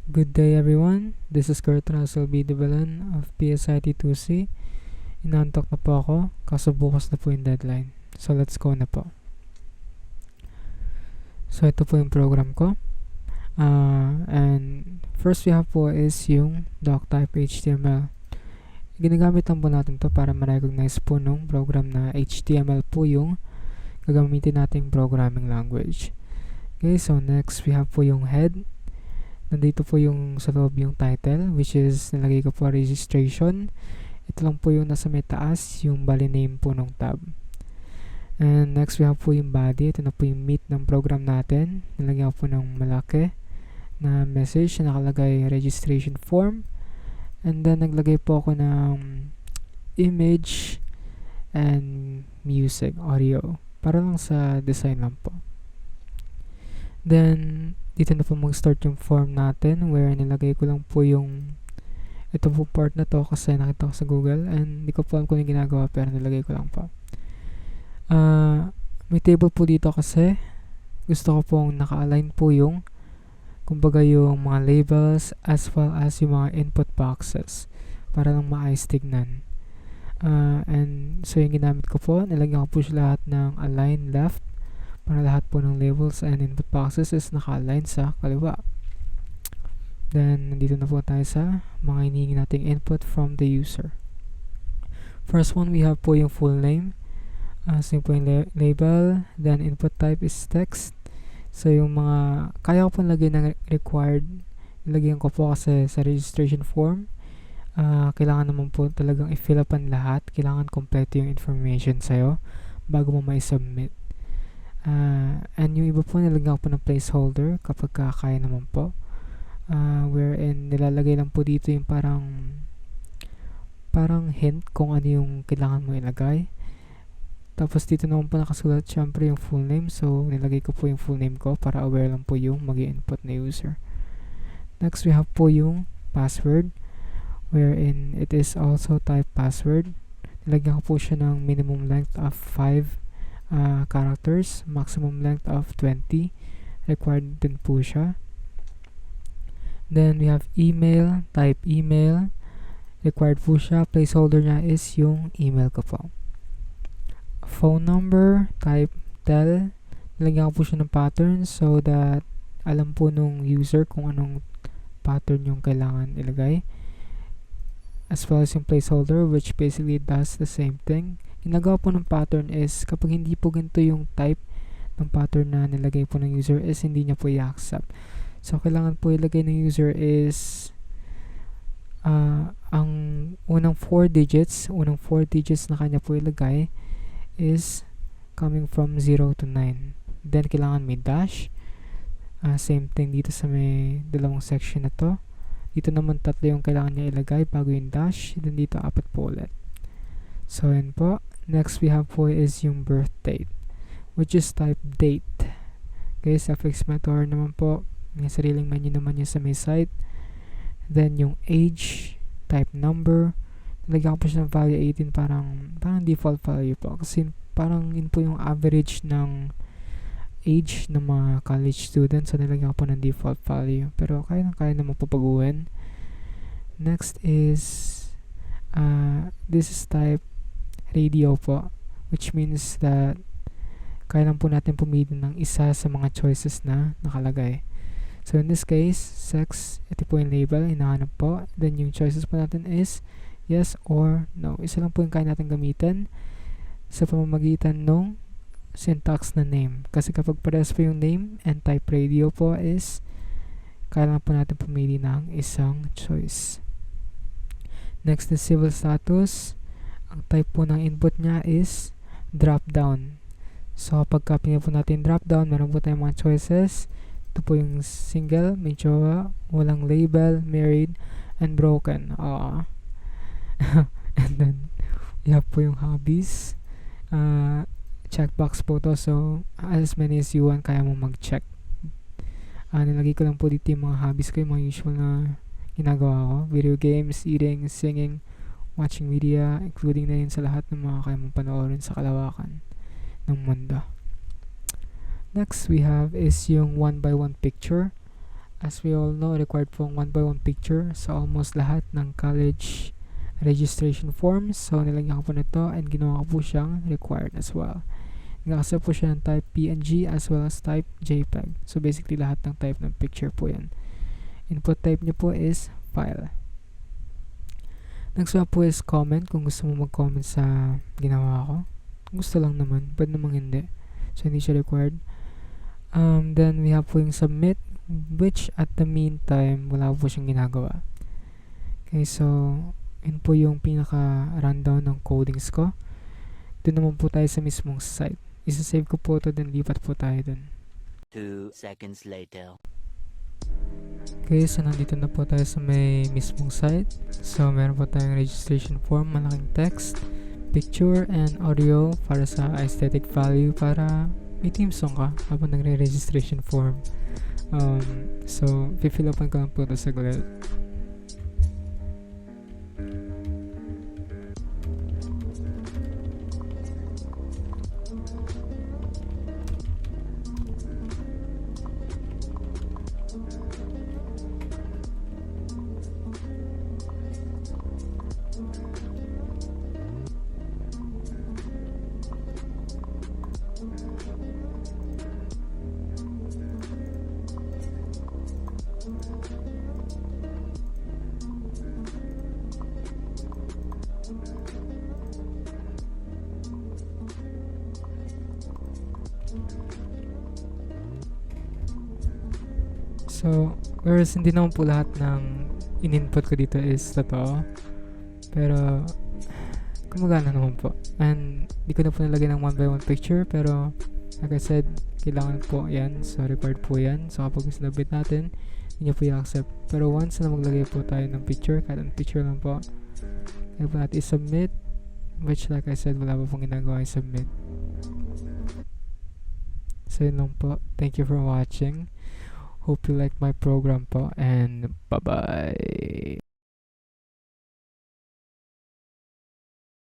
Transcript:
Good day everyone, this is Kurt Russell B. Debalan of PSIT2C. Inantok na po ako, kaso bukas na po yung deadline. So let's go na po. So ito po yung program ko. And first we have po is yung doctype HTML. Ginagamit lang po natin to para ma-recognize po nung program na HTML po yung gagamitin nating programming language. Okay, so next we have po yung head. Nandito po yung sa loob yung title, which is nilagay ko po registration. Ito lang po yung nasa may taas, yung bali name po ng tab. And next we have po yung body. Ito na po yung meat ng program natin. Nilagyan ko po ng malaki na message na nakalagay registration form. And then naglagay po ako ng image and music, audio. Para lang sa design lang po. Then dito na po mag-start yung form natin, where nilagay ko lang po yung ito po part na to kasi nakita ko sa Google and hindi ko po alam kung yung ginagawa pero nilagay ko lang po. May table po dito kasi gusto ko pong naka-align po yung kumbaga yung mga labels as well as yung mga input boxes para lang maayos tignan. And so yung ginamit ko po, nilagyan ko po siya lahat ng align left para lahat po ng labels and input boxes is naka-align sa kaliwa. Then, nandito na po tayo sa mga hinihingi nating input from the user. First one, we have po yung full name. So, yung po yung label. Then, input type is text. So, yung mga kaya ko po lagay ng required, ilagyan ko po kasi sa registration form. Kailangan naman po talagang i-fill up ang lahat. Kailangan kompleto yung information sa'yo bago mo mai-submit. And yung iba po nilagyan ko po ng placeholder kapag kaya naman po, wherein nilalagay lang po dito yung parang hint kung ano yung kailangan mo ilagay. Tapos dito naman po nakasulat syempre yung full name, so nilagay ko po yung full name ko para aware lang po yung mag-input na user. Next we have po yung password, wherein it is also type password. Nilagyan ko po siya ng minimum length of 5 characters, maximum length of 20. Required din po siya. Then we have email, type email. Required po siya. Placeholder niya is yung email ko po. Phone number, type tel. Nilagyan ko po siya ng pattern so that alam po nung user kung anong pattern yung kailangan ilagay. As well as yung placeholder, which basically does the same thing. Ginagawa po ng pattern is kapag hindi po ganito yung type ng pattern na nilagay po ng user is hindi niya po i-accept. So, kailangan po ilagay ng user is ang unang 4 digits na kanya po ilagay is coming from 0 to 9. Then, kailangan may dash. Same thing dito sa may dalawang section na to. Dito naman 3 yung kailangan niya ilagay bago yung dash. Then dito 4 po ulit. So, yun po. Next we have po is yung birth date, which is type date. Okay, self-explanatory naman po. May sariling menu naman yun sa may site. Then yung age, type number. Nilagyan ko po siya ng value 18, parang default value po. Kasi parang yun po yung average ng age ng mga college students. So nilagyan ko po ng default value. Pero kaya naman po pag-uwin. Next is this is type radio po, which means that kaya lang po natin pumili ng isa sa mga choices na nakalagay. So in this case, sex, ito po yung label, hinahanap po. Then yung choices po natin is yes or no. Isa lang po yung kaya natin gamitin sa pamamagitan ng syntax na name. Kasi kapag parehas po yung name and type radio po is kaya lang po natin pumili ng isang choice. Next is civil status. Ang type po ng input niya is drop down. So, pagka pinili po natin drop down, meron po tayong mga choices. Ito po yung single, may jowa, walang label, married, and broken. And then, we have po yung hobbies. Checkbox po to. So, as many as you want, kaya mo mag-check. Nilagay ko lang po dito yung mga hobbies ko, yung mga usual na ginagawa ko. Video games, eating, singing, watching media, including na yun sa lahat ng mga kaya mong panoorin sa kalawakan ng mundo. Next we have is yung 1 by 1 picture. as we all know, required po ang 1x1 picture sa almost lahat ng college registration forms. So, nilagyan ko po nito and ginawa ko po siyang required as well. Nagkakasya po siya ng type PNG as well as type JPEG. So, basically, lahat ng type ng picture po yan. Input type nyo po is file. Next one po is comment. Kung gusto mo mag-comment sa ginawa ko, kung gusto lang naman, pwede namang hindi. So, hindi siya required. Then, we have po yung submit, which at the meantime, wala po siyang ginagawa. Okay, so, yun po yung pinaka-rundown ng codings ko. Doon naman po tayo sa mismong site. Isa-save ko po ito, then lipat po tayo dun. 2 seconds later. Okay, so nandito na po tayo sa may mismong site. So, meron po tayong registration form, malaking text, picture, and audio para sa aesthetic value para may theme song ka habang nagre-registration form. So, fill upan ko lang po ito saglit. So, whereas hindi naman po lahat ng in-input ko dito is totoo. Pero, gumagana naman po. And, di ko na po nalagyan ng 1x1 picture. Pero, like I said, kailangan po yan. So, required po yan. So, kapag sinabit natin, hindi nyo po i-accept. Pero, once na maglagay po tayo ng picture, kahit ang picture lang po, kaya po natin i-submit. Which, like I said, wala pa pong ginagawa i-submit. So, yun lang po. Thank you for watching. Hope you like my program po, and bye-bye.